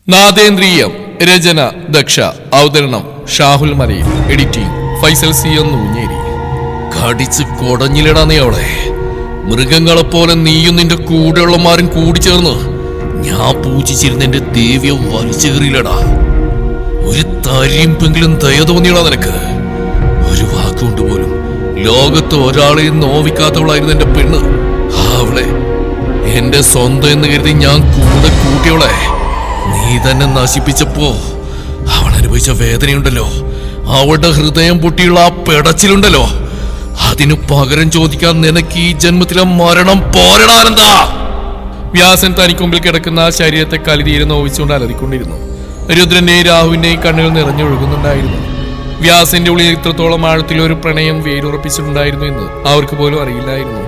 നാദേന്ദ്രിയം രചന ദക്ഷ അവതരണം ഷാഹുൽ മലയിൽ editing Faisal C ഊഞ്ഞേരി. കടിച്ച് കൊടഞ്ഞിലിടാ നീ അവളെ. മൃഗങ്ങളെപ്പോലെ നീയും നിന്റെ കൂടെയുള്ളമാരും കൂടിച്ചേർന്ന് ഞാൻ പൂജിച്ചിരുന്ന എന്റെ ദേവിയെ വലിച്ചേറിയില്ലടാ. ഒരു തരിമ്പെങ്കിലും ദയ തോന്നിയടാ നിനക്ക്. ഒരു വാക്കുകൊണ്ട് പോലും ലോകത്ത് ഒരാളെയും നോവിക്കാത്തവളായിരുന്നു എന്റെ പെണ്ണ്. അവളെ എന്റെ സ്വന്തം എന്ന് കരുതി ഞാൻ കൂടെ കൂട്ടിയവളെ നീ തന്നെ നശിപ്പിച്ചപ്പോ അവൾ അനുഭവിച്ച വേദനയുണ്ടല്ലോ, അവളുടെ ഹൃദയം പൊട്ടിയുള്ള ആ പെടച്ചിലുണ്ടല്ലോ, അതിനു പകരം ചോദിക്കാൻ നിനക്ക് ഈ ജന്മത്തിലെ മരണം പോരടാനെന്താ? വ്യാസൻ തനിക്കുമ്പിൽ കിടക്കുന്ന ആ ശരീരത്തെ കലിതീരെ നോവിച്ചുകൊണ്ട് അലറിക്കൊണ്ടിരുന്നു. രുദ്രന്റെയും രാഹുവിന്റെയും കണ്ണുകൾ നിറഞ്ഞൊഴുകുന്നുണ്ടായിരുന്നു. വ്യാസന്റെ ഉള്ളിൽ ഇത്രത്തോളം ആഴത്തിൽ ഒരു പ്രണയം വേരുറപ്പിച്ചിട്ടുണ്ടായിരുന്നു എന്ന് അവർക്ക് പോലും അറിയില്ലായിരുന്നു.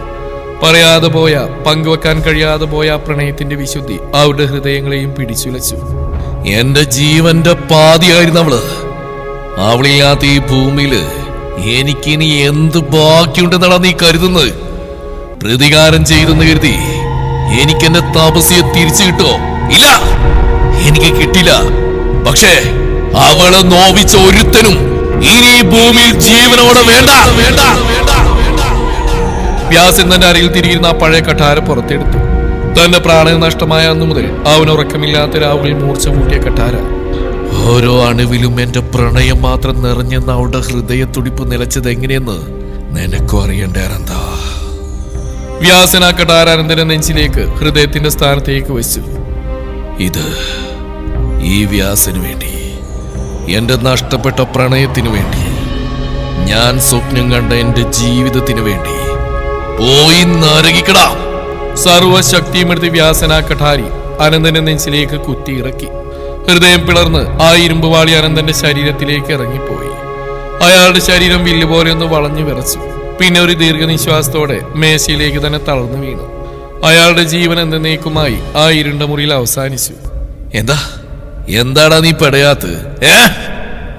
പറയാതെ പോയ, പങ്കുവെക്കാൻ കഴിയാതെ പോയ ആ പ്രണയത്തിന്റെ വിശുദ്ധി അവരുടെ ഹൃദയങ്ങളെയും പിടിച്ചുലച്ചു. എന്റെ ജീവന്റെ പാതിയായിരുന്നു അവള്. അവളില്ലാത്ത ഈ ഭൂമിയില് എനിക്കിനി എന്ത് ബാക്കിയുണ്ടെന്നാണ് നീ കരുതുന്നത്? പ്രതികാരം ചെയ്തെന്ന് കരുതി എനിക്കെന്റെ തപസ്യെ തിരിച്ചു കിട്ടോ? ഇല്ല, എനിക്ക് കിട്ടില്ല. പക്ഷേ അവളെ നോവിച്ച ഒരുത്തനും ഇനി ഈ ഭൂമിയിൽ ജീവനോടെ വേണ്ട. വ്യാസൻ തന്റെ അരയിൽ തിരിയിരുന്ന ആ പഴയ കഠാര പുറത്തെടുത്തു. തന്റെ പ്രാണൻ നഷ്ടമായ അന്നു മുതൽ അവൻ ഉറക്കമില്ലാത്ത രാവുകളിൽ മൂർച്ച കൂട്ടിയ കഠാര. ഓരോ അണുവിലും എന്റെ പ്രണയം മാത്രം നിറഞ്ഞെന്ന അവളുടെ ഹൃദയത്തുടിപ്പ് നിലച്ചത് എങ്ങനെയെന്ന് നിനക്കും അറിയണ്ടേ അനന്താ. വ്യാസൻ ആ കഠാര അനന്തന്റെ നെഞ്ചിലേക്ക് ഹൃദയത്തിന്റെ സ്ഥാനത്തേക്ക് വെച്ചു. ഇത് ഈ വ്യാസന് വേണ്ടി, എന്റെ നഷ്ടപ്പെട്ട പ്രണയത്തിനു വേണ്ടി, ഞാൻ സ്വപ്നം കണ്ട എന്റെ ജീവിതത്തിനു വേണ്ടി പോയി നരകിക്കടാ. സർവശക്തിയുമെടുത്ത് വ്യാസന കഠാരി അനന്തന്റെ നെഞ്ചിലേക്ക് കുത്തിയിറക്കി. ഹൃദയം പിളർന്ന് ആ ഇരുമ്പ് വാളി അനന്തന്റെ ശരീരത്തിലേക്ക് ഇറങ്ങിപ്പോയി. അയാളുടെ ശരീരം വില്ലുപോലെ ഒന്ന് വളഞ്ഞു വിറച്ചു. പിന്നെ ഒരു ദീർഘനിശ്വാസത്തോടെ മേശയിലേക്ക് തന്നെ തളർന്നു വീണു. അയാളുടെ ജീവൻ എന്നേക്കുമായി ആ ഇരുണ്ട മുറിയിൽ അവസാനിച്ചു. എന്താടാ നീ പെടയാത്ത്?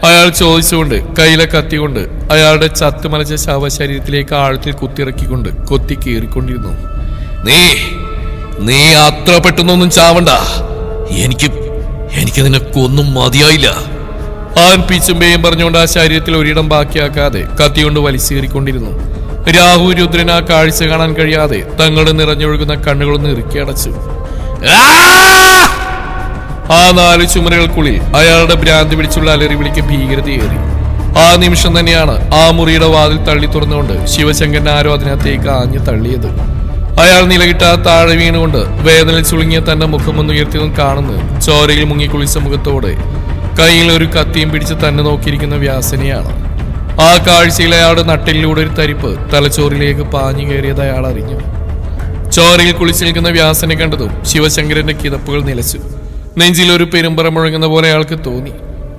അയാൾ ചോദിച്ചുകൊണ്ട് കയ്യിലെ കത്തികൊണ്ട് അയാളുടെ ചത്തുമലച്ച ശവശരീരത്തിലേക്ക് ആഴത്തിൽ കുത്തിയിറക്കിക്കൊണ്ട് കൊത്തി കീറിക്കൊണ്ടിരുന്നു. നീ അത്ര പെട്ടെന്നൊന്നും ചാവണ്ട. എനിക്ക് നിനക്കൊന്നും മതിയായില്ല. അവൻ പിച്ചുമ്പേയും പറഞ്ഞുകൊണ്ട് ആ ശരീരത്തിൽ ഒരിടം ബാക്കിയാക്കാതെ കത്തികൊണ്ട് വലിച്ചേറിക്കൊണ്ടിരുന്നു. രാഹു രുദ്രൻ ആ കാഴ്ച കാണാൻ കഴിയാതെ തങ്ങളുടെ നിറഞ്ഞൊഴുകുന്ന കണ്ണുകളൊന്ന് ഇറുക്കി അടച്ചു. ആ 4 ചുമരുകൾക്കുള്ളിൽ അയാളുടെ ഭ്രാന്തി പിടിച്ചുള്ള അലറി വിളിക്ക് ഭീകരതയേറി. ആ നിമിഷം തന്നെയാണ് ആ മുറിയുടെ വാതിൽ തള്ളി തുറന്നുകൊണ്ട് ശിവശങ്കരൻ ആരോ അതിനകത്തേക്ക് ആഞ്ഞു തള്ളിയത്. അയാൾ നിലകിട്ട താഴെ വീണുകൊണ്ട് വേദനയിൽ ചുളുങ്ങിയ തന്റെ മുഖമൊന്ന് ഉയർത്തി കാണുന്നു. ചോരയിൽ മുങ്ങിക്കുളിച്ച മുഖത്തോടെ കയ്യിൽ ഒരു കത്തിയും പിടിച്ച് തന്നെ നോക്കിയിരിക്കുന്ന വ്യാസനെയാണ്. ആ കാഴ്ചയിൽ അയാളുടെ നട്ടിലൂടെ ഒരു തരിപ്പ് തലച്ചോറിലേക്ക് പാഞ്ഞു കയറിയത് അയാൾ അറിഞ്ഞു. ചോരയിൽ കുളിച്ചു നിൽക്കുന്ന വ്യാസനെ കണ്ടതും ശിവശങ്കരന്റെ കിതപ്പുകൾ നിലച്ചു. നെഞ്ചിൽ ഒരു പെരുമ്പറ മുഴങ്ങുന്ന പോലെ അയാൾക്ക് തോന്നി.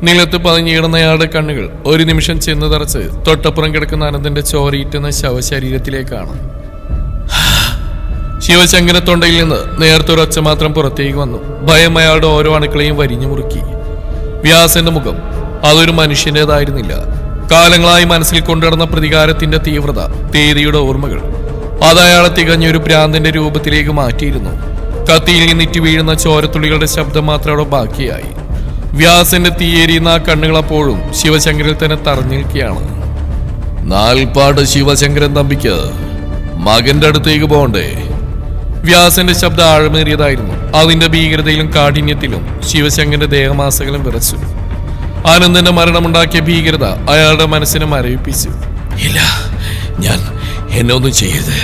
നിലത്ത് പതിഞ്ഞിടുന്ന അയാളുടെ കണ്ണുകൾ ഒരു നിമിഷം ചെന്ന് തറച്ച് തൊട്ടപ്പുറം കിടക്കുന്ന അനന്തന്റെ ചോരയിട്ടുന്ന ശവശരീരത്തിലേക്കാണ്. ശിവശങ്കര തൊണ്ടയിൽ നിന്ന് നേർത്തൊരൊച്ച മാത്രം പുറത്തേക്ക് വന്നു. ഭയം അയാളുടെ ഓരോ അണുക്കളെയും വരിഞ്ഞു മുറുക്കി. വ്യാസന്റെ മുഖം അതൊരു മനുഷ്യന്റേതായിരുന്നില്ല. കാലങ്ങളായി മനസ്സിൽ കൊണ്ടുനടന്ന പ്രതികാരത്തിന്റെ തീവ്രത, തീയതിയുടെ ഓർമ്മകൾ, അതയാളെ തികഞ്ഞൊരു ഭ്രാന്തന്റെ രൂപത്തിലേക്ക് മാറ്റിയിരുന്നു. കത്തിയിൽ നിന്നിറ്റ് വീഴുന്ന ചോരത്തുള്ളികളുടെ ശബ്ദം മാത്രം അവിടെ ബാക്കിയായി. വ്യാസന്റെ തീയേരിയുന്ന ആ കണ്ണുകൾ അപ്പോഴും ശിവശങ്കരിൽ തന്നെ തറഞ്ഞു നിൽക്കുകയാണ്. നാൽപ്പാട് ശിവശങ്കരൻ തമ്പിക്ക് മകന്റെ അടുത്തേക്ക് പോകണ്ടേ? വ്യാസന്റെ ശബ്ദം ആഴമേറിയതായിരുന്നു. അതിന്റെ ഭീകരതയിലും കാഠിന്യത്തിലും ശിവശങ്കരന്റെ ദേഹമാസകലം വിറച്ചു. ആനന്ദന്റെ മരണമുണ്ടാക്കിയ ഭീകരത അയാളുടെ മനസ്സിനെ മരവിപ്പിച്ചു. ഇല്ല, എന്നെ ഒന്നും ചെയ്യരുത്,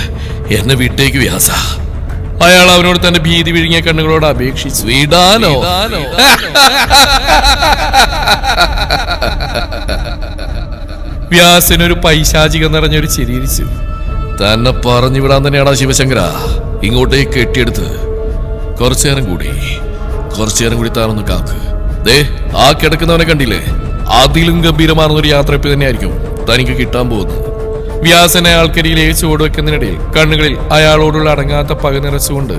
എന്നെ വിട്ടേക്ക് വ്യാസ. അയാൾ അവനോട് തന്റെ ഭീതി വിഴുങ്ങിയ കണ്ണുകളോട് അപേക്ഷിച്ചു. വിടാനോ? വ്യാസനൊരു പൈശാചിക നിറഞ്ഞൊരു ചിരിച്ചു. തന്നെ പറഞ്ഞു വിടാൻ തന്നെയാടാ ശിവശങ്കര ഇങ്ങോട്ടേക്ക് കെട്ടിയെടുത്ത്. കുറച്ചു നേരം കൂടി താനൊന്ന് കാക്ക്. ആ കിടക്കുന്നവനെ കണ്ടില്ലേ? അതിലും ഗംഭീരമാർന്നൊരു യാത്രയപ്പ് തന്നെയായിരിക്കും തനിക്ക് കിട്ടാൻ പോകുന്നത്. വ്യാസനെ ആൾക്കരിയിലേക്ക് ചുവടുവെക്കുന്നതിനിടയിൽ കണ്ണുകളിൽ അയാളോടുള്ള അടങ്ങാത്ത പക നിറച്ചുകൊണ്ട്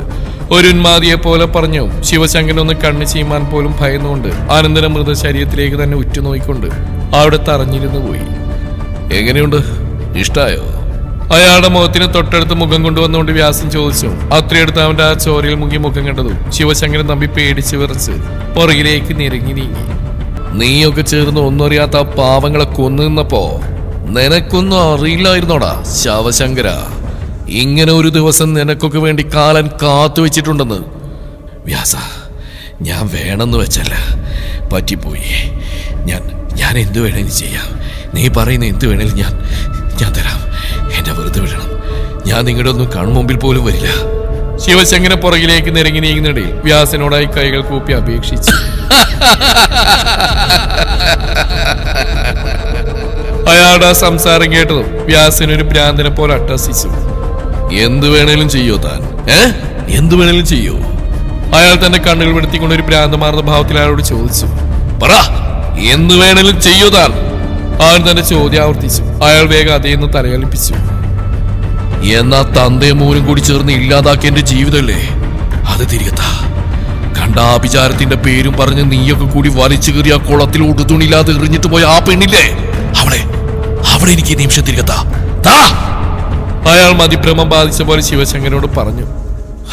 ഒരു ഉന്മാദിയെ പോലെ പറഞ്ഞു. ശിവശങ്കരൻ ഒന്ന് കണ്ണു ചീമാൻ പോലും ഭയന്നുകൊണ്ട് ആനന്ദന മൃതശരീരത്തിലേക്ക് തന്നെ ഉറ്റുനോയിക്കൊണ്ട് അവിടെ തറഞ്ഞിരുന്നു പോയി. എങ്ങനെയുണ്ട്? ഇഷ്ടായോ? അയാളുടെ മുഖത്തിന് തൊട്ടടുത്ത് മുഖം കൊണ്ടുവന്നുകൊണ്ട് വ്യാസൻ ചോദിച്ചു. അത്രയെടുത്ത് അവന്റെ ആ ചോരയിൽ മുങ്ങി മുഖം കണ്ടതും ശിവശങ്കരൻ തമ്പി പേടിച്ച് വിറച്ച് പുറകിലേക്ക് നിരങ്ങി നീങ്ങി. നീയൊക്കെ ചേർന്ന് ഒന്നും അറിയാത്ത ആ പാവങ്ങളെ കൊന്നു നിന്നപ്പോ നിനക്കൊന്നും അറിയില്ലായിരുന്നോടാ ശവശങ്കര, ഇങ്ങനെ ഒരു ദിവസം നിനക്കൊക്കെ വേണ്ടി കാലൻ കാത്തു വെച്ചിട്ടുണ്ടെന്ന്. വ്യാസ, ഞാൻ വേണമെന്ന് വെച്ചല്ല, പറ്റിപ്പോയി. ഞാൻ എന്ത് വേണേലും ചെയ്യാം. നീ പറയുന്ന എന്ത് വേണേലും ഞാൻ തരാം. എന്നെ വെറുതെ വിടണം. ഞാൻ നിങ്ങളുടെ ഒന്നും കൺമുമ്പിൽ പോലും വരില്ല. ശിവശങ്കരൻ പുറകിലേക്ക് നിരങ്ങി നീങ്ങുന്നിടയിൽ വ്യാസനോടായി കൈകൾ കൂപ്പി അപേക്ഷിച്ചു. അയാളുടെ സംസാരം കേട്ടതും വ്യാസനൊരു ഭ്രാന്തനെ പോലെ അട്ടഹസിച്ചു. എന്ത് വേണേലും ചെയ്യോ താൻ? എന്ത് വേണേലും ചെയ്യോ? അയാൾ തന്റെ കണ്ണുകൾ വെടുത്തിക്കൊണ്ട് ഒരു ഭ്രാന്തമാർന്ന ഭാവത്തിൽ അയാളോട് ചോദിച്ചു. പറ, എന്ത് വേണേലും ചെയ്യോ താൻ? അവൻ തന്റെ ചോദ്യം ആവർത്തിച്ചു. അയാൾ വേഗം അതേന്ന് തലകലിപ്പിച്ചു. എന്നാ തന്തയും മോനും കൂടി ചേർന്ന് ഇല്ലാതാക്കിയ എന്റെ ജീവിതമല്ലേ, അത് തിരികെത്താ. കണ്ട ആഭിചാരത്തിന്റെ പേരും പറഞ്ഞ് നീയൊക്കെ കൂടി വലിച്ചു കയറി ആ കുളത്തിൽ ഉടുതുണില്ലാതെ എറിഞ്ഞിട്ട് പോയ ആ പെണ്ണില്ലേ, അവളെ എനിക്ക് ഈ നിമിഷം തിരികെത്താ. അയാൾ മതിഭ്രമം ബാധിച്ച പോലെ ശിവശങ്കരനോട് പറഞ്ഞു.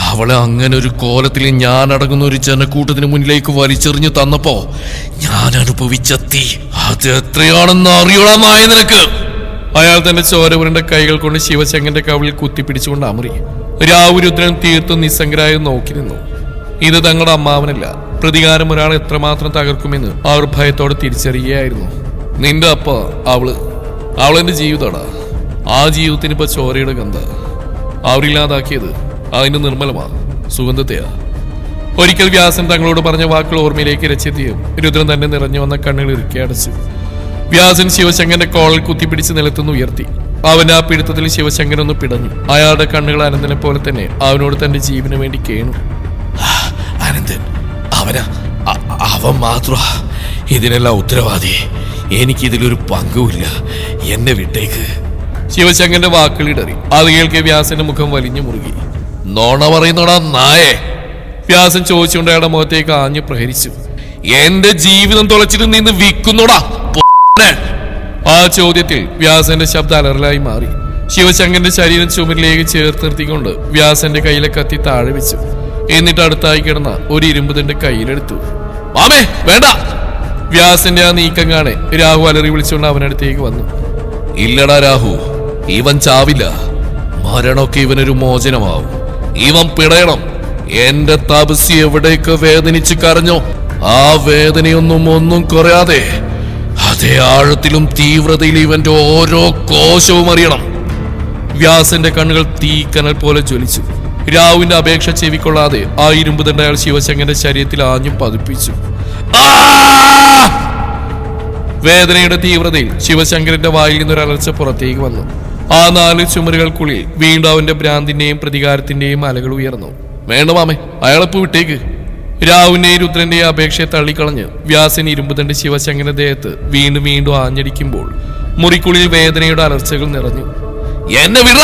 അവളെ അങ്ങനെ ഒരു കോലത്തിൽ ഞാൻ അടങ്ങുന്ന ഒരു ജനക്കൂട്ടത്തിന് മുന്നിലേക്ക് വലിച്ചെറിഞ്ഞു തന്നപ്പോ ഞാൻ അനുഭവിച്ച തീ അത് എത്രയാണെന്ന് അറിയണമായ നിനക്ക്. അയാൾ തന്റെ ചോരപുരണ്ട കൈകൾ കൊണ്ട് ശിവശങ്കരന്റെ കവിളിൽ കുത്തിപ്പിടിച്ചുകൊണ്ട് അമറി. രാവുരുദ്രൻ തീർത്തും നിസ്സംഗരായി നോക്കി നിന്നു. ഇത് തങ്ങളുടെ അമ്മാവനല്ല, പ്രതികാരം ഒരാൾ എത്രമാത്രം തകർക്കുമെന്ന് അവർ ഭയത്തോടെ തിരിച്ചറിയുകയായിരുന്നു. നിന്റെ അപ്പ അവളെന്റെ ജീവിതമാടാ. ആ ജീവിതത്തിന് ഇപ്പൊ ചോരയുടെ ഗന്ധ. അവരില്ലാതാക്കിയത് അതിന്റെ നിർമ്മലമാ സുഗന്ധത്തെയാ. ഒരിക്കൽ വ്യാസൻ തങ്ങളോട് പറഞ്ഞ വാക്കുകൾ ഓർമ്മയിലേക്ക് രച്ചെത്തിയും രുദ്രൻ തന്നെ നിറഞ്ഞു വന്ന കണ്ണുകൾ ഇറുക്കി അടച്ചു. വ്യാസൻ ശിവശങ്കരന്റെ കോളിൽ കുത്തിപ്പിടിച്ച് നിലത്തുനിന്ന് ഉയർത്തി. അവന്റെ ആ പിടുത്തത്തിൽ ശിവശങ്കരൻ ഒന്ന് പിടഞ്ഞു. അയാളുടെ കണ്ണുകൾ അനന്തനെ പോലെ തന്നെ അവനോട് തന്റെ ജീവന് വേണ്ടി കേണു. അനന്തൻ അവൻ മാത്രമാ ഇതിനെല്ലാം ഉത്തരവാദി. എനിക്കിതിലൊരു പങ്കുമില്ല. എന്നെ വിട്ടേക്ക്. ശിവശങ്കരന്റെ വാക്കുകളിടറി. അത് കേൾക്കെ വ്യാസന്റെ മുഖം വലിഞ്ഞു മുറുകി. നോണ പറയുന്നോടാ നായേ, വ്യാസൻ ചോദിച്ചുകൊണ്ട് അയാളുടെ മുഖത്തേക്ക് ആഞ്ഞു പ്രഹരിച്ചു. എന്റെ ജീവിതം തുളച്ചിട്ട് നിന്ന് വിൽക്കുന്നോടാ. ആ ചോദ്യത്തിൽ വ്യാസന്റെ ശബ്ദം അലറലായി മാറി. ശിവശങ്കരന്റെ ശരീരം ചുമരിലേക്ക് ചേർത്ത് നിർത്തിക്കൊണ്ട് വ്യാസന്റെ കയ്യിലെ കത്തി താഴെ വെച്ചു. എന്നിട്ട് അടുത്തായി കിടന്ന ഒരു ഇരുമ്പ് തന്റെ കയ്യിലെടുത്തു. മാമേ വേണ്ട! വ്യാസന്റെ ആ നീക്കം കാണെ രാഹു അലറി വിളിച്ചുകൊണ്ട് അവനടുത്തേക്ക് വന്നു. ഇല്ലടാ രാഹു, ഇവൻ ചാവില്ല. മരണമൊക്കെ ഇവനൊരു മോചനമാവും. ഇവൻ പിടയണം. എന്റെ തപസ്യ എവിടേക്ക് വേദനിച്ച് കരഞ്ഞോ ആ വേദനയൊന്നും കുറയാതെ അതേ ആഴത്തിലും തീവ്രതയിലും ഇവന്റെ ഓരോ കോശവും അറിയണം. വ്യാസന്റെ കണ്ണുകൾ തീക്കനൽ പോലെ ജ്വലിച്ചു. രാഹുവിന്റെ അപേക്ഷ ചെവിക്കൊള്ളാതെ ആ ഇരുമ്പ് തണ്ട അയാൾ ശിവശങ്കരന്റെ ശരീരത്തിൽ ആഞ്ഞു പതിപ്പിച്ചു. വേദനയുടെ തീവ്രതയിൽ ശിവശങ്കരന്റെ വായിൽ നിന്നൊരു അലർച്ച പുറത്തേക്ക് വന്നു. ആ 4 ചുമരുകൾക്കുള്ളിൽ വീണ്ടും അവന്റെ ഭ്രാന്തിന്റെയും പ്രതികാരത്തിന്റെയും അലകൾ ഉയർന്നു. വേണ്ട മാമേ, അയാളെപ്പോ വിട്ടേക്ക്. രാഹുവിന്റെയും രുദ്രന്റെയും അപേക്ഷയെ തള്ളിക്കളഞ്ഞ് വ്യാസൻ ഇരുമ്പ് തണ്ട് ശിവശങ്കരന്റെ ദേഹത്ത് വീണ്ടും ആഞ്ഞടിക്കുമ്പോൾ മുറിക്കുള്ളിൽ വേദനയുടെ അലർച്ചകൾ നിറഞ്ഞു. എന്നെ വിട!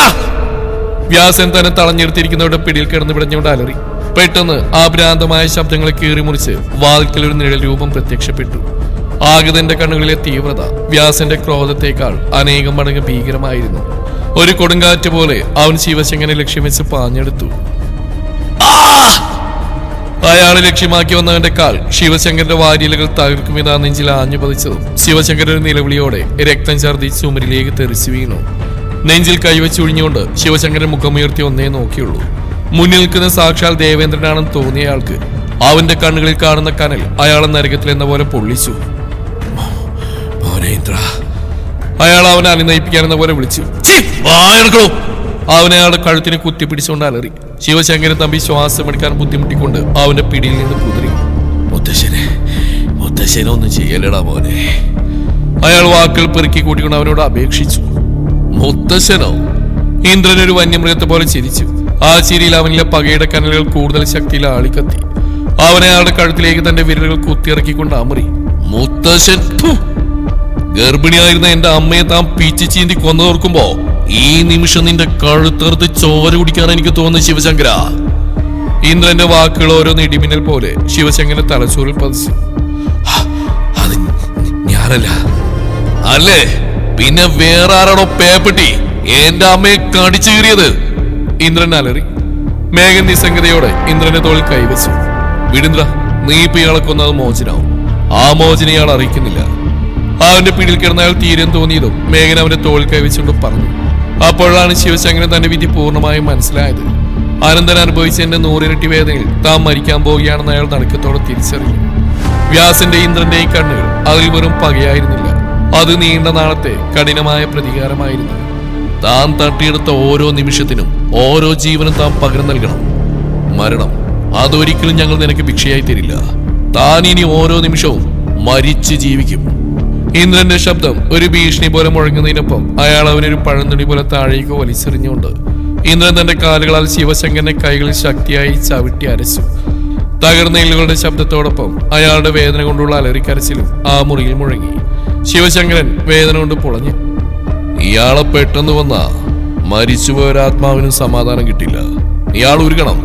വ്യാസൻ തന്നെ തളഞ്ഞെടുത്തിരിക്കുന്നവരുടെ പിടിയിൽ കിടന്ന് പിടഞ്ഞുകൊണ്ട് അലറി. പെട്ടെന്ന് ആ ഭ്രാന്തമായ ശബ്ദങ്ങളെ കീറി മുറിച്ച് വാതിൽക്കൽ ഒരു നിഴൽ രൂപം പ്രത്യക്ഷപ്പെട്ടു. ആഗതന്റെ കണ്ണുകളിലെ തീവ്രത വ്യാസന്റെ ക്രോധത്തേക്കാൾ അനേകം മടങ്ങ് ഭീകരമായിരുന്നു. ഒരു കൊടുങ്കാറ്റ് പോലെ അവൻ ശിവശങ്കരനെ ലക്ഷ്യം വെച്ച് പാഞ്ഞെടുത്തു. അയാളെ ലക്ഷ്യമാക്കി വന്നവന്റെ കാൽ ശിവശങ്കരന്റെ വാരിയലുകൾ തകർക്കുമെന്ന് ആ നെഞ്ചിൽ ആഞ്ഞു പതിച്ചതും ശിവശങ്കരൻ ഒരു നിലവിളിയോടെ രക്തം ഛർദ്ദി ചുമരിലേക്ക് തെറിച്ചു വീണു. നെഞ്ചിൽ കൈവച്ചൊഴിഞ്ഞുകൊണ്ട് ശിവശങ്കരൻ മുഖമുയർത്തി ഒന്നേ നോക്കിയുള്ളൂ. മുന്നിൽ നിൽക്കുന്ന സാക്ഷാൽ ദേവേന്ദ്രനാണെന്ന് തോന്നിയ ആൾക്ക് അവന്റെ കണ്ണുകളിൽ കാണുന്ന കനൽ അയാളെ നരകത്തിൽ എന്ന പോലെ പൊള്ളിച്ചു. അയാൾ അവനെ അനുനയിപ്പിക്കാനെന്ന പോലെ വിളിച്ചു. അവനെ അയാളുടെ കഴുത്തിന് കുത്തിപ്പിടിച്ചുകൊണ്ട് അലറി. ശിവശങ്കരൻ തമ്പി ശ്വാസം എടുക്കാൻ ബുദ്ധിമുട്ടിക്കൊണ്ട് അവന്റെ പിടിയിൽ നിന്ന് കുതിരി. മുത്തശ്ശനെ ഒന്നും ചെയ്യലടാ മോനെ. അയാൾ വാക്കുകൾ പെറുക്കി കൂട്ടിക്കൊണ്ട് അവനോട് അപേക്ഷിച്ചു. മുത്തശ്ശനോ? ഇന്ദ്രൻ ഒരു വന്യമൃഗത്തെ പോലെ ചിരിച്ചു. ആ ചിരിയിൽ അവനിലെ പകയുടെ കനലുകൾ കൂടുതൽ ശക്തിയിൽ ആളിക്കത്തി. അവനെ അയാളുടെ കഴുത്തിലേക്ക് തന്റെ വിരലുകൾ കുത്തിയിറക്കിക്കൊണ്ട് അമറി. മുത്തശ്ശൻ! ഗർഭിണിയായിരുന്ന എന്റെ അമ്മയെ താൻ പീച്ചി ചീന്തി കൊന്നതോർക്കുമ്പോ ഈ നിമിഷം നിന്റെ കഴുത്തെറുത്ത് ചോര കുടിക്കാൻ എനിക്ക് തോന്നുന്നു ശിവശങ്കര. ഇന്ദ്രന്റെ വാക്കുകൾ ഓരോന്ന് ഇടിമിന്നൽ പോലെ ശിവശങ്കരന്റെ തലച്ചോറിൽ പതിച്ചു. അത് ഞാനല്ല. അല്ലേ? പിന്നെ വേറെ ആരാണോ പേപ്പെട്ടി എന്റെ അമ്മയെ കടിച്ചു കീറിയത്? ഇന്ദ്രൻ അലറി. മേഘൻ നിസ്സംഗതയോടെ ഇന്ദ്രന്റെ തോളിൽ കൈവച്ചു. വിടിന്ദ്ര, നീ ഇപ്പൊ ഇയാളെ കൊന്നത് മോചനാവും. ആ മോചന ഇയാൾ അറിയിക്കുന്നില്ല. അവന്റെ പിടിയിൽ കിടന്ന അയാൾ തീരം തോന്നിയതും മേഘൻ അവന്റെ തോളിൽ കൈവച്ചുകൊണ്ട് പറഞ്ഞു. അപ്പോഴാണ് ശിവശങ്കരൻ തന്റെ വിധി പൂർണ്ണമായും മനസ്സിലായത്. അനന്തരം അനുഭവിച്ച എന്റെ 100 ഇരട്ടി വേദനയിൽ താൻ മരിക്കാൻ പോവുകയാണെന്ന് അയാൾ നടുക്കത്തോടെ തിരിച്ചറിഞ്ഞു. വ്യാസന്റെ ഇന്ദ്രന്റെയും കണ്ണുകൾ അതിൽ വെറും പകയായിരുന്നില്ല. അത് നീണ്ട നാളത്തെ കഠിനമായ പ്രതികാരമായിരുന്നു. താൻ തട്ടിയെടുത്ത ഓരോ നിമിഷത്തിനും ഓരോ ജീവനും താൻ പകരം നൽകണം. മരണം അതൊരിക്കലും ഞങ്ങൾ നിനക്ക് ഭിക്ഷയായി തരില്ല. താൻ ഇനി ഓരോ നിമിഷവും മരിച്ച് ജീവിക്കും. ഇന്ദ്രന്റെ ശബ്ദം ഒരു ഭീഷണി പോലെ മുഴങ്ങുന്നതിനൊപ്പം അയാൾ അവനൊരു പഴന്തുണി പോലെ താഴേക്ക് വലിച്ചെറിഞ്ഞുകൊണ്ട് ഇന്ദ്രൻ തന്റെ കാലുകളാൽ ശിവശങ്കരന്റെ കൈകളിൽ ശക്തിയായി ചവിട്ടി അരച്ചു. തകർന്ന എല്ലുകളുടെ ശബ്ദത്തോടൊപ്പം അയാളുടെ വേദന കൊണ്ടുള്ള അലറിക്കരച്ചിലും ആ മുറിയിൽ മുഴങ്ങി. ശിവശങ്കരൻ വേദന കൊണ്ട് പൊളഞ്ഞു. ഇയാളെ പെട്ടെന്ന് വന്നാ മരിച്ചുപോയൊരാത്മാവിനും സമാധാനം കിട്ടില്ല. ഇയാൾ ഉരുകണം,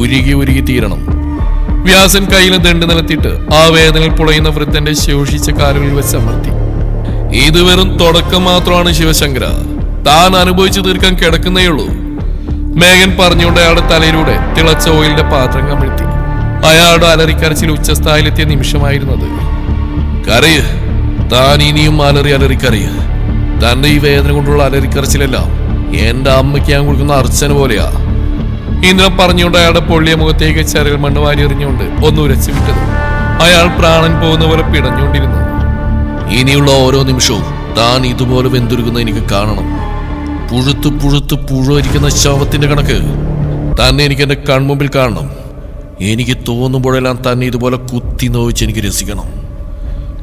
ഉരുകി തീരണം. വ്യാസൻ കയ്യിലെ ദണ്ട് നിലത്തിയിട്ട് ആ വേദനയിൽ പുളയുന്ന വൃദ്ധന്റെ ശോഷിച്ച കാലുകളിൽ വെച്ച് അമർത്തി. ഇത് വെറും തുടക്കം മാത്രമാണ് ശിവശങ്കര. താൻ അനുഭവിച്ചു തീർക്കാൻ കിടക്കുന്നേയുള്ളൂ. മേഘൻ പറഞ്ഞുകൊണ്ട് അയാളുടെ തലയിലൂടെ തിളച്ച ഓയിലിന്റെ പാത്രം കമിഴ്ത്തി. അയാളുടെ അലറിക്കരച്ചിൽ ഉച്ചസ്ഥായിലെത്തിയ നിമിഷമായിരുന്നത്. കരയ്, താൻ ഇനിയും അലറിക്കരയ്. തന്റെ ഈ വേദന കൊണ്ടുള്ള അലറിക്കരച്ചിലെല്ലാം എന്റെ അമ്മയ്ക്ക് ഞാൻ കൊടുക്കുന്ന അർച്ചന പോലെയാ. ഇന്ദ്രൻ പറഞ്ഞുകൊണ്ട് അയാളുടെ പൊള്ളിയ മുഖത്തേക്ക് ചരൽ മണ്ണ് വാരി എറിഞ്ഞുകൊണ്ട് ഒന്ന് ഉരച്ചു വിട്ടത്. അയാൾ പ്രാണൻ പോകുന്ന പോലെ പിടഞ്ഞുകൊണ്ടിരുന്നു. ഇനിയുള്ള ഓരോ നിമിഷവും താൻ ഇതുപോലെ വെന്തുരുക്കുന്ന എനിക്ക് കാണണം. പുഴുത്ത് പുഴുവരിക്കുന്ന ശവത്തിന്റെ കണക്ക് തന്നെ എനിക്ക് എന്റെ കൺമുമ്പിൽ കാണണം. എനിക്ക് തോന്നുമ്പോഴെല്ലാം തന്നെ ഇതുപോലെ കുത്തി നോവിച്ച് എനിക്ക് രസിക്കണം.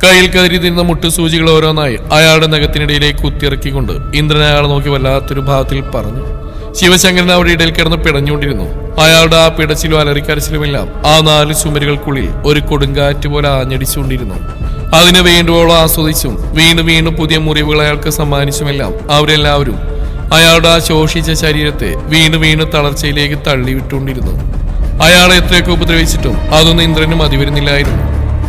കയ്യിൽ കയറി തിന്ന മുട്ടുസൂചികൾ ഓരോന്നായി അയാളുടെ നഖത്തിനിടയിലേക്ക് കുത്തിയിറക്കിക്കൊണ്ട് ഇന്ദ്രൻ അയാളെ നോക്കി വല്ലാത്തൊരു ഭാവത്തിൽ പറഞ്ഞു. ശിവശങ്കരൻ അവിടെ ഇടയിൽ കിടന്ന് പിടഞ്ഞുകൊണ്ടിരുന്നു. അയാളുടെ ആ പിടച്ചിലും അലറിക്കരച്ചിലുമെല്ലാം ആ 4 ചുമരുകൾക്കുള്ളിൽ ഒരു കൊടുങ്കാറ്റ് പോലെ ആഞ്ഞടിച്ചുകൊണ്ടിരുന്നു. അതിനെ വേണ്ടുവോളം ആസ്വദിച്ചും വീണ്ടും പുതിയ മുറിവുകൾ അയാൾക്ക് സമ്മാനിച്ചുമെല്ലാം അവരെല്ലാവരും അയാളുടെ ആ ശോഷിച്ച ശരീരത്തെ വീണ്ടും തളർച്ചയിലേക്ക് തള്ളിവിട്ടുകൊണ്ടിരുന്നു. അയാളെ എത്രയൊക്കെ ഉപദ്രവിച്ചിട്ടും അതൊന്നും ഇന്ദ്രന് മതി വരുന്നില്ലായിരുന്നു.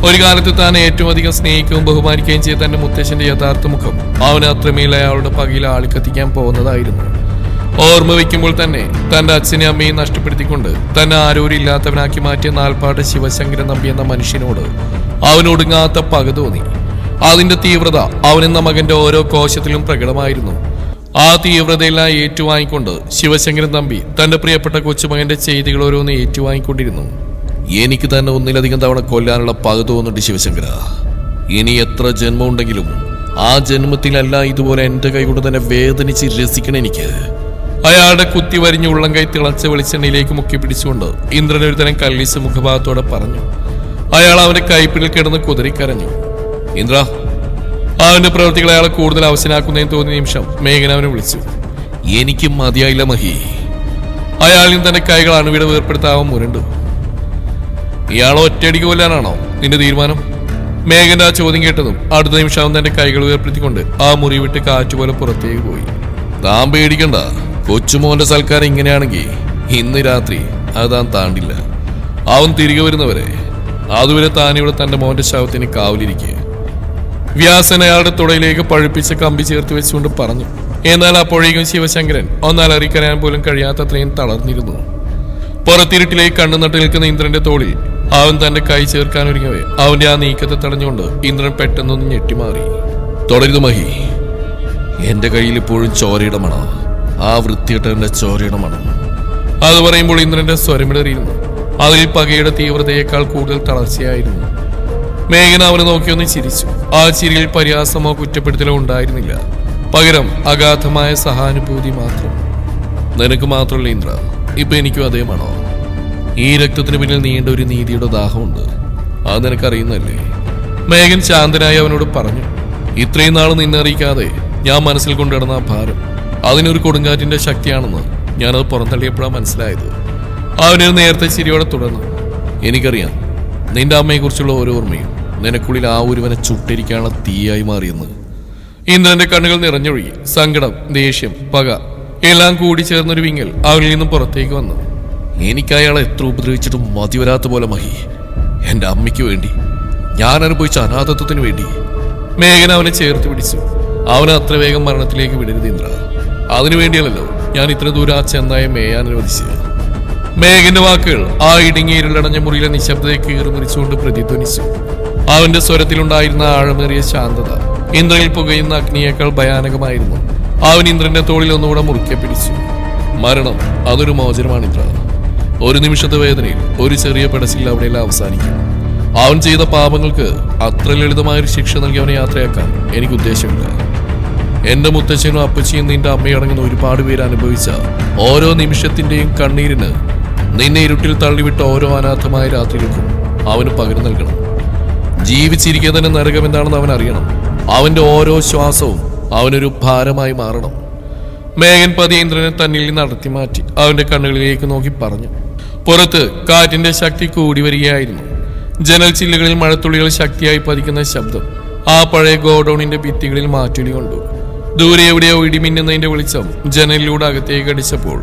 ഒരു കാലത്ത് താൻ ഏറ്റവും അധികം സ്നേഹിക്കുകയും ബഹുമാനിക്കുകയും ചെയ്ത തന്റെ മുത്തശ്ശന്റെ യഥാർത്ഥ മുഖം അവന് അത്രമേൽ അയാളുടെ പകയിൽ ആളിക്കത്തിക്കാൻ പോകുന്നതായിരുന്നു. ഓർമ്മ വയ്ക്കുമ്പോൾ തന്നെ തന്റെ അച്ഛനെയും അമ്മയും നഷ്ടപ്പെടുത്തിക്കൊണ്ട് തന്നെ ആരോരില്ലാത്തവനാക്കി മാറ്റിയ നാൽപ്പാട്ട് ശിവശങ്കരൻ നമ്പി എന്ന മനുഷ്യനോട് അവനൊടുങ്ങാത്ത പക തോന്നി. അതിന്റെ തീവ്രത അവനെന്ന മകന്റെ ഓരോ കോശത്തിലും പ്രകടമായിരുന്നു. ആ തീവ്രതയെല്ലാം ഏറ്റുവാങ്ങിക്കൊണ്ട് ശിവശങ്കരൻ തമ്പി തന്റെ പ്രിയപ്പെട്ട കൊച്ചുമകന്റെ ചെയ്തികൾ ഓരോന്ന് ഏറ്റുവാങ്ങിക്കൊണ്ടിരുന്നു. എനിക്ക് തന്നെ ഒന്നിലധികം തവണ കൊല്ലാനുള്ള പക തോന്നുന്നുണ്ട് ശിവശങ്കര. ഇനി എത്ര ജന്മം ഉണ്ടെങ്കിലും ആ ജന്മത്തിലല്ല ഇതുപോലെ എന്റെ കൈകൊണ്ട് തന്നെ വേദനിച്ച് രസിക്കണം എനിക്ക്. അയാളുടെ കുത്തി വരിഞ്ഞ ഉള്ളം കൈ തിളച്ച വെളിച്ചെണ്ണയിലേക്ക് മുക്കി പിടിച്ചുകൊണ്ട് ഇന്ദ്രൻ ഒരു തരം കല്ലിസ് മുഖഭാവത്തോടെ പറഞ്ഞു. അയാൾ അവന്റെ കൈപ്പിടിൽ കിടന്ന് കുതറിക്കരഞ്ഞു. ഇന്ദ്ര, അവന്റെ പ്രവൃത്തികൾ അയാളെ കൂടുതൽ അവശനാക്കുന്നതിന് തോന്നിയ നിമിഷം മേഘന അവനെ വിളിച്ചു. എനിക്ക് മതിയായില്ല മഹി. അയാളിൽ തന്റെ കൈകൾ അണുവിട വേർപ്പെടുത്താവാൻ മുരണ്ടു. ഇയാളെ ഒറ്റയടിക്ക് കൊല്ലാനാണോ നിന്റെ തീരുമാനം? മേഘന്റെ ആ ചോദ്യം കേട്ടതും അടുത്ത നിമിഷം അവൻ തന്റെ കൈകൾ വേർപ്പെടുത്തിക്കൊണ്ട് ആ മുറി വിട്ട് കാറ്റുപോലെ പുറത്തേക്ക് പോയി. താൻ പേടിക്കണ്ട, കൊച്ചുമോന്റെ സൽക്കാരം ഇങ്ങനെയാണെങ്കിൽ ഇന്ന് രാത്രി അത് താൻ താണ്ടില്ല. അവൻ തിരികെ വരുന്നവരെ അതുവരെ താനിവിടെ തന്റെ മോന്റെ ശവത്തിന് കാവലിരിക്കുക. വ്യാസൻ അയാളുടെ തുടയിലേക്ക് പഴുപ്പിച്ച കമ്പി ചേർത്ത് വെച്ചുകൊണ്ട് പറഞ്ഞു. എന്നാൽ അപ്പോഴേക്കും ശിവശങ്കരൻ ഒന്നലറിക്കരയാൻ പോലും കഴിയാത്തത്രയും തളർന്നിരുന്നു. പുറത്തിരുട്ടിലേക്ക് കണ്ണു നട്ട് നിൽക്കുന്ന ഇന്ദ്രന്റെ തോളിൽ അവൻ തന്റെ കൈ ചേർക്കാനൊരുങ്ങവേ അവന്റെ ആ നീക്കത്തെ തടഞ്ഞുകൊണ്ട് ഇന്ദ്രൻ പെട്ടെന്നൊന്ന് ഞെട്ടിമാറി. തുടരുത് മഹി, എന്റെ കയ്യിൽ ഇപ്പോഴും ചോരയുടെ മണം, ആ വൃത്തിയിട്ടവന്റെ ചോരയുടെ മണം. അത് പറയുമ്പോൾ ഇന്ദ്രന്റെ സ്വരമിടറിയിരുന്നു. അതിൽ പകയുടെ തീവ്രതയേക്കാൾ കൂടുതൽ തളർച്ചയായിരുന്നു. മേഘന അവനെ നോക്കിയൊന്ന് ചിരിച്ചു. ആ ചിരിയിൽ പരിഹാസമോ കുറ്റപ്പെടുത്തലോ ഉണ്ടായിരുന്നില്ല. പകരം അഗാധമായ സഹാനുഭൂതി മാത്രം. നിനക്ക് മാത്രമല്ല ഇന്ദ്ര, ഇപ്പൊ എനിക്കും അതേമാണോ? ഈ രക്തത്തിന് പിന്നിൽ നീണ്ട ഒരു നീതിയുടെ ദാഹമുണ്ട്. അത് നിനക്കറിയുന്നല്ലേ? മേഘൻ ശാന്തനായി അവനോട് പറഞ്ഞു. ഇത്രയും നാൾ നിന്നറിയിക്കാതെ ഞാൻ മനസ്സിൽ കൊണ്ടുവരുന്ന ആ ഭാരം അതിനൊരു കൊടുങ്കാറ്റിന്റെ ശക്തിയാണെന്ന് ഞാനത് പുറന്തള്ളിയപ്പോഴാണ് മനസ്സിലായത്. അവനൊരു നേരത്തെ ചിരിയോടെ തുടർന്നു. എനിക്കറിയാം നിന്റെ അമ്മയെക്കുറിച്ചുള്ള ഓരോ ഓർമ്മയും നിനക്കുള്ളിൽ ആ ഒരുവനെ ചുട്ടിരിക്കാനുള്ള തീയായി മാറിയെന്ന്. ഇന്ദ്രന്റെ കണ്ണുകൾ നിറഞ്ഞൊഴുകി. സങ്കടം, ദേഷ്യം, പക എല്ലാം കൂടി ചേർന്നൊരു വിങ്ങൽ അവനിൽ നിന്നും പുറത്തേക്ക് വന്നു. എനിക്ക് അയാളെ എത്ര ഉപദ്രവിച്ചിട്ടും മതി വരാത്ത പോലെ മഹി. എന്റെ അമ്മയ്ക്ക് വേണ്ടി, ഞാൻ അനുഭവിച്ച അനാഥത്വത്തിന് വേണ്ടി. മേഘന അവനെ ചേർത്ത് പിടിച്ചു. അവനെ അത്ര വേഗം മരണത്തിലേക്ക് വിടരുത് ഇന്ദ്ര. അതിനു വേണ്ടിയല്ലോ ഞാൻ ഇത്ര ദൂരം ആ ചെന്നായെ മേയാൻ അനുവദിച്ചത്. മേഘന്റെ വാക്കുകൾ ആ ഇടുങ്ങിയ ഇരുളടഞ്ഞ മുറിയിലെ നിശബ്ദതയെ കീറിമുറിച്ചുകൊണ്ട് പ്രതിധ്വനിച്ചു. അവന്റെ സ്വരത്തിലുണ്ടായിരുന്ന ആഴമേറിയ ശാന്തത ഇന്ദ്രനിൽ പുകയുന്ന അഗ്നിയേക്കാൾ ഭയാനകമായിരുന്നു. അവൻ ഇന്ദ്രന്റെ തോളിൽ ഒന്നുകൂടെ മുറുക്കെ പിടിച്ചു. മരണം അതൊരു മോചനമാണ് ഇന്ദ്ര. ഒരു നിമിഷത്തെ വേദനയിൽ ഒരു ചെറിയ പെടച്ചിൽ അവിടെയെല്ലാം അവസാനിക്കും. അവൻ ചെയ്ത പാപങ്ങൾക്ക് അത്ര ലളിതമായൊരു ശിക്ഷ നൽകി അവനെ യാത്രയാക്കാൻ എനിക്ക് ഉദ്ദേശമില്ല. എന്റെ മുത്തച്ഛനും അപ്പച്ചിയും നിന്റെ അമ്മയടങ്ങുന്ന ഒരുപാട് പേര് അനുഭവിച്ച ഓരോ നിമിഷത്തിന്റെയും കണ്ണീരിന് നിന്നെ ഇരുട്ടിൽ തള്ളിവിട്ട ഓരോ അനാഥമായ രാത്രികൾക്കും അവന് പകരം നൽകണം. ജീവിച്ചിരിക്കുക തന്നെ നരകം എന്താണെന്ന് അവൻ അറിയണം. അവന്റെ ഓരോ ശ്വാസവും അവനൊരു ഭാരമായി മാറണം. മേഘൻ പതിയെ ഇന്ദ്രനെ തന്നിൽ നിന്ന് അടർത്തി മാറ്റി അവന്റെ കണ്ണുകളിലേക്ക് നോക്കി പറഞ്ഞു. പുറത്ത് കാറ്റിന്റെ ശക്തി കൂടി വരികയായിരുന്നു. ജനൽ ചില്ലുകളിൽ മഴത്തുള്ളികൾ ശക്തിയായി പതിക്കുന്ന ശബ്ദം ആ പഴയ ഗോഡൌണിന്റെ ഭിത്തികളിൽ മാറ്റൊലി കൊണ്ടു. ദൂരെ എവിടെയോ ഇടിമിന്നുന്നതിന്റെ വെളിച്ചം ജനലിലൂടെ അകത്തേക്ക് അടിച്ചപ്പോൾ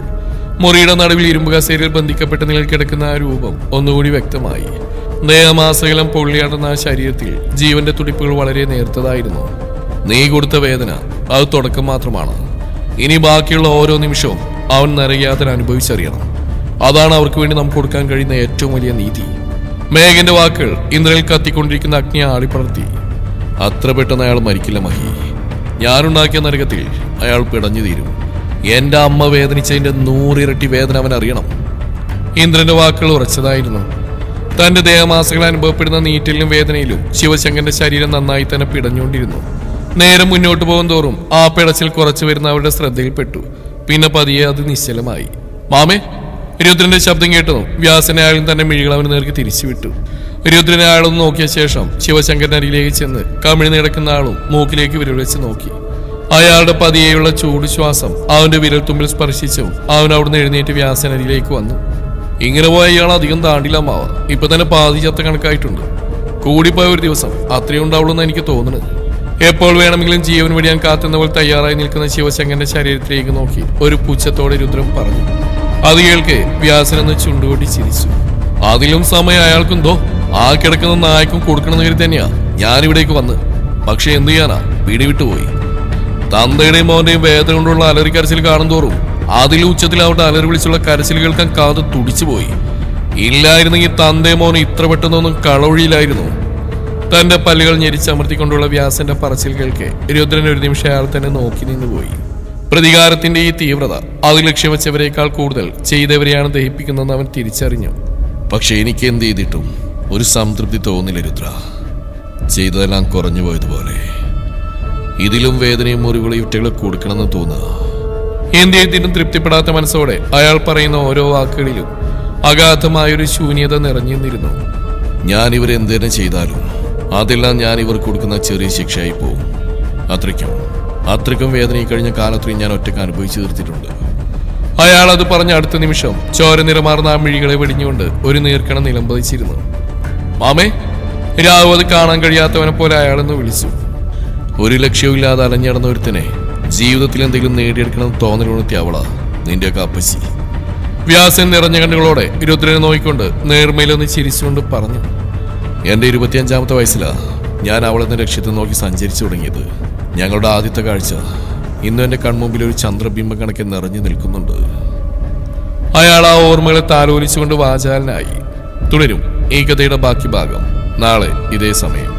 മുറിയുടെ നടുവിൽ ഇരുമ്പ് കസേരയിൽ ബന്ധിക്കപ്പെട്ട നിലയിൽ കിടക്കുന്ന ആ രൂപം ഒന്നുകൂടി വ്യക്തമായി. ദേഹമാസകലം പൊള്ളിയാടുന്ന ആ ശരീരത്തിൽ ജീവന്റെ തുടിപ്പുകൾ വളരെ നേർത്തതായിരുന്നു. നീ കൊടുത്ത വേദന അത് തുടക്കം മാത്രമാണ്. ഇനി ബാക്കിയുള്ള ഓരോ നിമിഷവും അവൻ നരകയാതന അനുഭവിച്ചറിയണം. അതാണ് അവർക്ക് വേണ്ടി നമുക്ക് കൊടുക്കാൻ കഴിയുന്ന ഏറ്റവും വലിയ നീതി. മേഘന്റെ വാക്കുകൾ ഇന്ദ്രനിൽ കത്തിക്കൊണ്ടിരിക്കുന്ന അഗ്നിയെ ആളിപ്പടർത്തി. അത്ര പെട്ടെന്ന് അയാൾ മരിക്കില്ല മഹി. ഞാനുണ്ടാക്കിയ നരകത്തിൽ അയാൾ പിടഞ്ഞു തീരും. എന്റെ അമ്മ വേദനിച്ചതിന്റെ 100 ഇരട്ടി വേദന അവൻ അറിയണം. ഇന്ദ്രന്റെ വാക്കുകൾ ഉറച്ചതായിരുന്നു. തന്റെ ദേഹമാസകൾ അനുഭവപ്പെടുന്ന നീറ്റലിലും വേദനയിലും ശിവശങ്കരന്റെ ശരീരം നന്നായി തന്നെ പിടഞ്ഞുകൊണ്ടിരുന്നു. നേരം മുന്നോട്ട് പോകും തോറും ആ പിടച്ചിൽ കുറച്ചു വരുന്ന അവരുടെ ശ്രദ്ധയിൽപ്പെട്ടു. പിന്നെ പതിയെ അത് നിശ്ചലമായി. മാമേ, രുദ്രന്റെ ശബ്ദം കേട്ടതും വ്യാസനെ അയാളും തന്റെ മിഴികൾ അവന് നേർക്ക് തിരിച്ചുവിട്ടു. രുദ്രനെ അയാളൊന്ന് നോക്കിയ ശേഷം ശിവശങ്കരന്റെ അരികിലേക്ക് ചെന്ന് കമിഴ്ന്ന് കിടക്കുന്ന ആളും മൂക്കിലേക്ക് വിരൽ വെച്ച് നോക്കി. അയാളുടെ പതിയെയുള്ള ചൂട് ശ്വാസം അവന്റെ വിരൽത്തുമ്പിൽ സ്പർശിച്ചും അവൻ അവിടുന്ന് എഴുന്നേറ്റ് വ്യാസനരിയിലേക്ക് വന്നു. ഇങ്ങനെ പോയ ഇയാൾ അധികം താണ്ടില്ല മാവ. ഇപ്പൊ തന്നെ പാതി ചത്ത കണക്കായിട്ടുണ്ട്. കൂടിപ്പോയ ഒരു ദിവസം അത്രയും ഉണ്ടാവുള്ളൂ എന്ന് എനിക്ക് തോന്നുന്നത്. എപ്പോൾ വേണമെങ്കിലും ജീവൻ വെടിയാൻ കാത്തുന്നവൾ തയ്യാറായി നിൽക്കുന്ന ശിവശങ്കരന്റെ ശരീരത്തിലേക്ക് നോക്കി ഒരു പുച്ഛത്തോടെ രുദ്രൻ പറഞ്ഞു. അത് കേൾക്കെ വ്യാസനെന്ന് ചുണ്ടുകൊട്ടി ചിരിച്ചു. അതിലും സമയം അയാൾക്കെന്തോ ആ കിടക്കുന്ന നായക്കും കൊടുക്കണമെന്ന് കരുതി തന്നെയാ ഞാനിവിടേക്ക് വന്ന്. പക്ഷെ എന്തു ചെയ്യാനാ, പിടിവിട്ടുപോയി. തന്തയുടെയും മോന്റെയും വേദന കൊണ്ടുള്ള അലറി കരച്ചിൽ കാണും തോറും അതിൽ ഉച്ചത്തിൽ അവരുടെ അലറി വിളിച്ചുള്ള കരച്ചിൽ കേൾക്കാൻ കാത് തുടിച്ചുപോയി. ഇല്ലായിരുന്നെങ്കിൽ തന്തയും മോനും ഇത്ര പെട്ടെന്നൊന്നും കളൊഴിയില്ലായിരുന്നു. തന്റെ പല്ലുകൾ ഞെരിച്ചമർത്തിക്കൊണ്ടുള്ള വ്യാസന്റെ പറച്ചിൽ കേൾക്കെ രുദ്രൻ ഒരു നിമിഷം അയാൾ തന്നെ നോക്കി നിന്നുപോയി. പ്രതികാരത്തിന്റെ ഈ തീവ്രത അത് ലക്ഷ്യം വെച്ചവരെക്കാൾ കൂടുതൽ ചെയ്തവരെയാണ് ദഹിപ്പിക്കുന്നതെന്ന് അവൻ തിരിച്ചറിഞ്ഞു. പക്ഷെ എനിക്ക് എന്ത് ചെയ്തിട്ടും ഒരു സംതൃപ്തി തോന്നില്ല രുദ്ര. ചെയ്തതെല്ലാം കുറഞ്ഞു പോയതുപോലെ. ഇതിലും വേദനയും മുറിവുകളും ഇവറ്റകളെ കൊടുക്കണമെന്ന് തോന്നുക. എന്ത് ചെയ്തിട്ടും തൃപ്തിപ്പെടാത്ത മനസ്സോടെ അയാൾ പറയുന്ന ഓരോ വാക്കുകളിലും അഗാധമായൊരു ശൂന്യത നിറഞ്ഞു നിന്നിരുന്നു. ഞാൻ ഇവരെന്ത് തന്നെ ചെയ്താലും അതെല്ലാം ഞാൻ ഇവർക്ക് കൊടുക്കുന്ന ചെറിയ ശിക്ഷയായി പോവും. അത്രയ്ക്കും വേദന ഈ കഴിഞ്ഞ കാലത്രയും ഞാൻ ഒറ്റയ്ക്ക് അനുഭവിച്ചു തീർത്തിട്ടുണ്ട്. അയാൾ അത് പറഞ്ഞ അടുത്ത നിമിഷം ചോര നിറമാർന്ന ആ മിഴികളെ വെടിഞ്ഞുകൊണ്ട് ഒരു നീർക്കണം നിലംപതിച്ചിരുന്നു. മാമേ, രാഘവ് അത് കാണാൻ കഴിയാത്തവനെ പോലെ അയാളെന്ന് വിളിച്ചു. ഒരു ലക്ഷ്യമില്ലാതെ അലഞ്ഞടന്ന ഒരുത്തനെ ജീവിതത്തിൽ എന്തെങ്കിലും നേടിയെടുക്കണമെന്ന് തോന്നലുണർത്തിയ അവളാ നിന്റെയൊക്കെ അപ്പച്ചി. വ്യാസൻ നിറഞ്ഞ കണ്ണുകളോടെ രുദ്രനെ നോക്കിക്കൊണ്ട് നേർമയിലൊന്ന് ചിരിച്ചുകൊണ്ട് പറഞ്ഞു. എന്റെ 25ാമത്തെ വയസ്സിലാ ഞാൻ അവളെന്ന ലക്ഷ്യത്തെ നോക്കി സഞ്ചരിച്ചു തുടങ്ങിയത്. ഞങ്ങളുടെ ആദ്യത്തെ കാഴ്ച ഇന്നും എന്റെ കൺമുമ്പിൽ ഒരു ചന്ദ്രബിംബം കണക്കെ നിറഞ്ഞു നിൽക്കുന്നുണ്ട്. അയാൾ ആ ഓർമ്മകളെ താലോലിച്ചുകൊണ്ട് വാചാലനായി. തുടരും ഈ കഥയുടെ ബാക്കി ഭാഗം നാളെ ഇതേ സമയം.